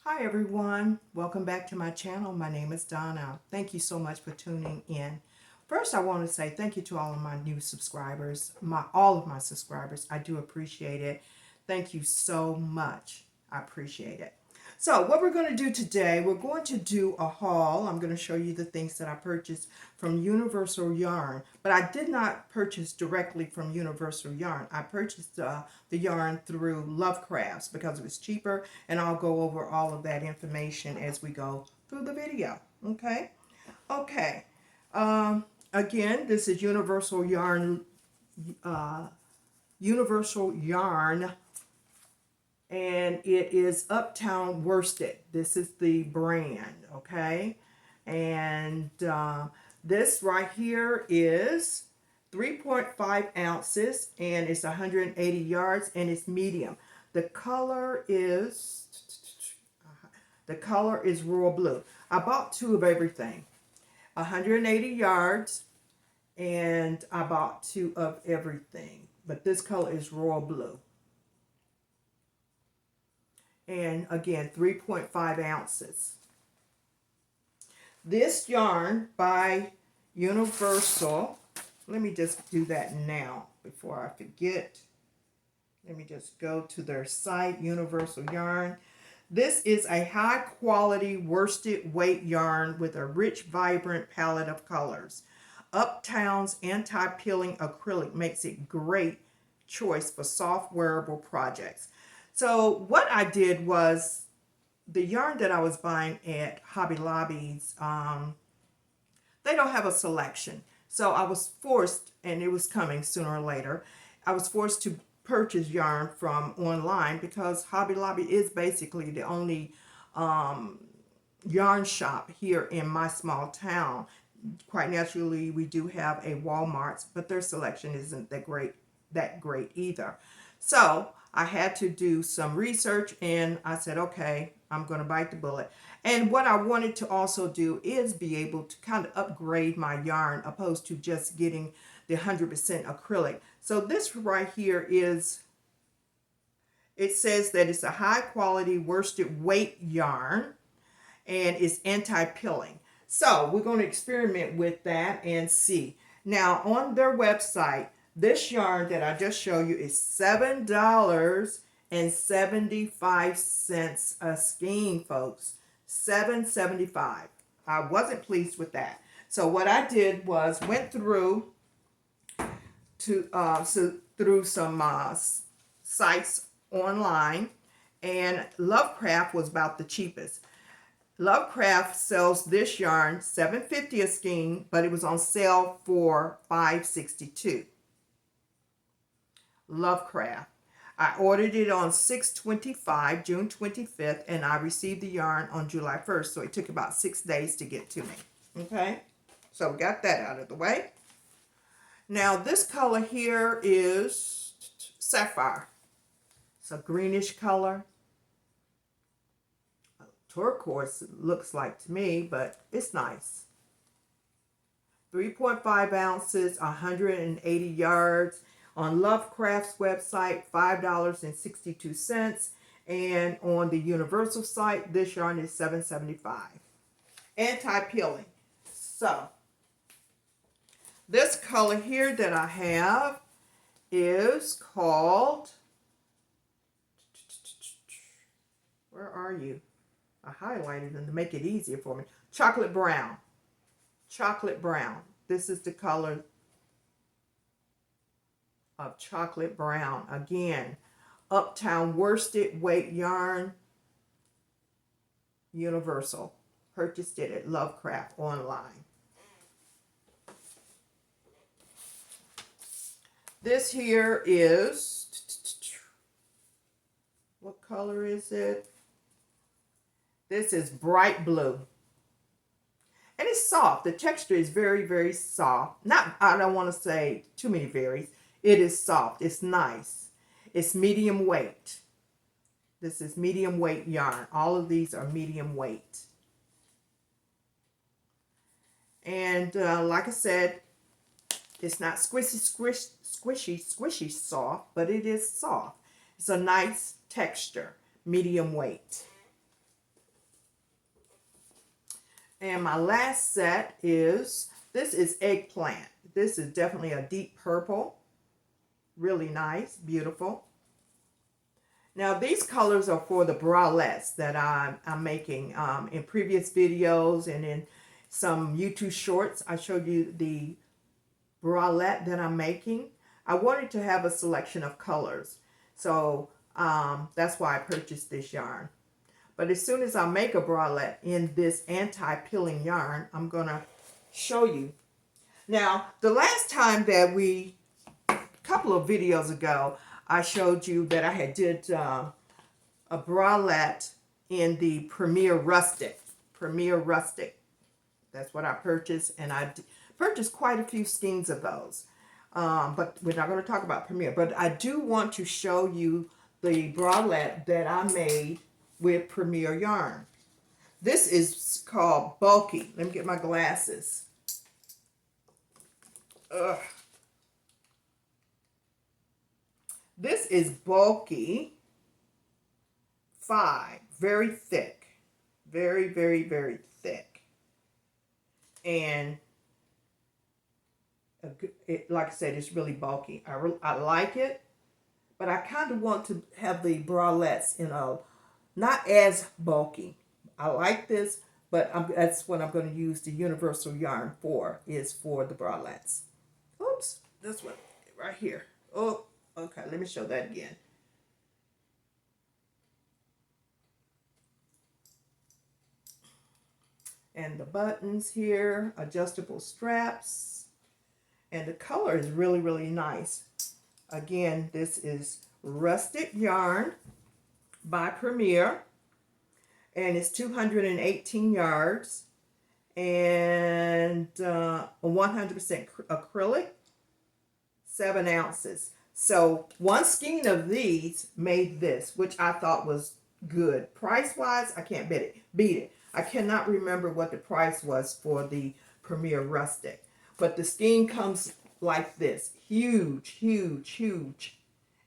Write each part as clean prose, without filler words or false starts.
Hi everyone, welcome back to my channel. My name is Donna. Thank you so much for tuning in. First, I want to say thank you to all of my new subscribers, all of my subscribers. I do appreciate it. Thank you so much. I appreciate it. So what we're going to do today, we're going to do a haul. I'm going to show you the things that I purchased from Universal Yarn, but I did not purchase directly from Universal Yarn. I purchased the yarn through Lovecrafts because it was cheaper, and I'll go over all of that information as we go through the video. Okay. Again, this is Universal Yarn, and it is Uptown Worsted. This is the brand, okay? And this right here is 3.5 ounces, and it's 180 yards, and it's medium. The color is royal blue. I bought two of everything, 180 yards, and I bought two of everything. But this color is royal blue. And again, 3.5 ounces. This yarn by Universal, let me just do that now before I forget. Let me just go to their site, Universal Yarn. This is a high quality worsted weight yarn with a rich, vibrant palette of colors. Uptown's anti-peeling acrylic makes it a great choice for soft wearable projects. So what I did was, the yarn that I was buying at Hobby Lobby's, they don't have a selection. So I was forced, and it was coming sooner or later, I was forced to purchase yarn from online because Hobby Lobby is basically the only yarn shop here in my small town. Quite naturally, we do have a Walmart's, but their selection isn't that great either. So I had to do some research, and I said, okay, I'm going to bite the bullet. And what I wanted to also do is be able to kind of upgrade my yarn opposed to just getting the 100% acrylic. So this right here is, it says that it's a high quality worsted weight yarn, and it's anti-pilling. So we're going to experiment with that and see. Now on their website, this yarn that I just showed you is $7.75 a skein, folks. $7.75. I wasn't pleased with that. So what I did was went through some sites online, and Lovecraft was about the cheapest. Lovecraft sells this yarn $7.50 a skein, but it was on sale for $5.62. Lovecraft. I ordered it on 6/25, June 25th, and I received the yarn on July 1st, so it took about 6 days to get to me. Okay, so we got that out of the way. Now this color here is sapphire. It's a greenish color. Turquoise, it looks like to me, but it's nice. 3.5 ounces, 180 yards. On Lovecraft's website, $5.62. And on the Universal site, this yarn is $7.75. Anti-peeling. So, this color here that I have is called, where are you? I highlighted them to make it easier for me. Chocolate brown. Chocolate brown. This is the color of chocolate brown. Again, Uptown Worsted weight yarn, Universal. Purchased it at Lovecraft online. This here is, what color is it? This is bright blue. And it's soft. The texture is very, very soft. I don't want to say too many varies. It is soft. It's nice. It's medium weight. This is medium weight yarn. All of these are medium weight. And like I said, it's not squishy soft, but it is soft. It's a nice texture, medium weight. And my last set is, this is eggplant. This is definitely a deep purple. Really nice, beautiful. Now these colors are for the bralettes that I'm making. In previous videos and in some YouTube shorts, I showed you the bralette that I'm making. I wanted to have a selection of colors. So that's why I purchased this yarn. But as soon as I make a bralette in this anti-pilling yarn, I'm going to show you. Now, the last time that a couple of videos ago, I showed you that I had did a bralette in the Premier Rustic. Premier Rustic. That's what I purchased, and I purchased quite a few skeins of those. But we're not going to talk about Premier. But I do want to show you the bralette that I made with Premier yarn. This is called Bulky. Let me get my glasses. Ugh. This is Bulky 5. Very thick. Very, very, very thick. And like I said, it's really bulky. I like it, but I kind of want to have the bralettes in a not as bulky. I like this, but that's what I'm going to use the universal yarn for, is for the bralettes. Oops, this one right here. Oh, okay, let me show that again. And the buttons here, adjustable straps, and the color is really, really nice. Again, this is Rustic Yarn by Premier, and it's 218 yards and 100% acrylic, 7 ounces. So one skein of these made this, which I thought was good. Price-wise, I can't beat it. I cannot remember what the price was for the Premier Rustic. But the skein comes like this. Huge, huge, huge.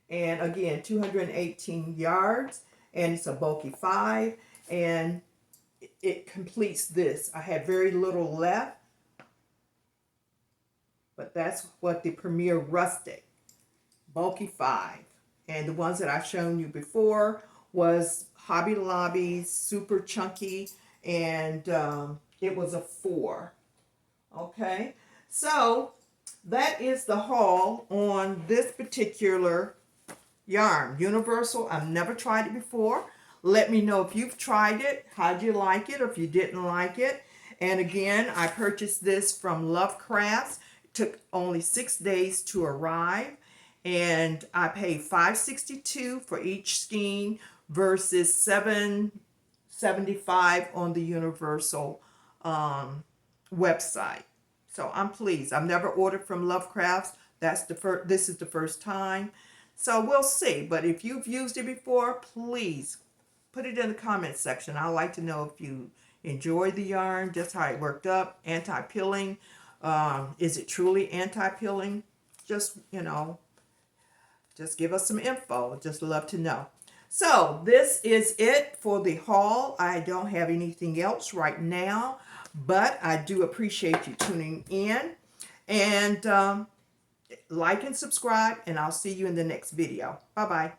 And again, 218 yards. And it's a bulky 5. And it completes this. I had very little left. But that's what the Premier Rustic. Bulky 5. And the ones that I've shown you before was Hobby Lobby's Super Chunky. And it was a 4. Okay. So that is the haul on this particular yarn. Universal. I've never tried it before. Let me know if you've tried it. How'd you like it, or if you didn't like it. And again, I purchased this from Love Crafts. It took only 6 days to arrive. And I paid $5.62 for each skein versus $7.75 on the Universal website. So I'm pleased. I've never ordered from Love Crafts. This is the first time. So we'll see. But if you've used it before, please put it in the comment section. I'd like to know if you enjoyed the yarn, just how it worked up, anti-pilling. Is it truly anti-pilling? Just, just give us some info. Just love to know. So this is it for the haul. I don't have anything else right now, but I do appreciate you tuning in. And like and subscribe, and I'll see you in the next video. Bye-bye.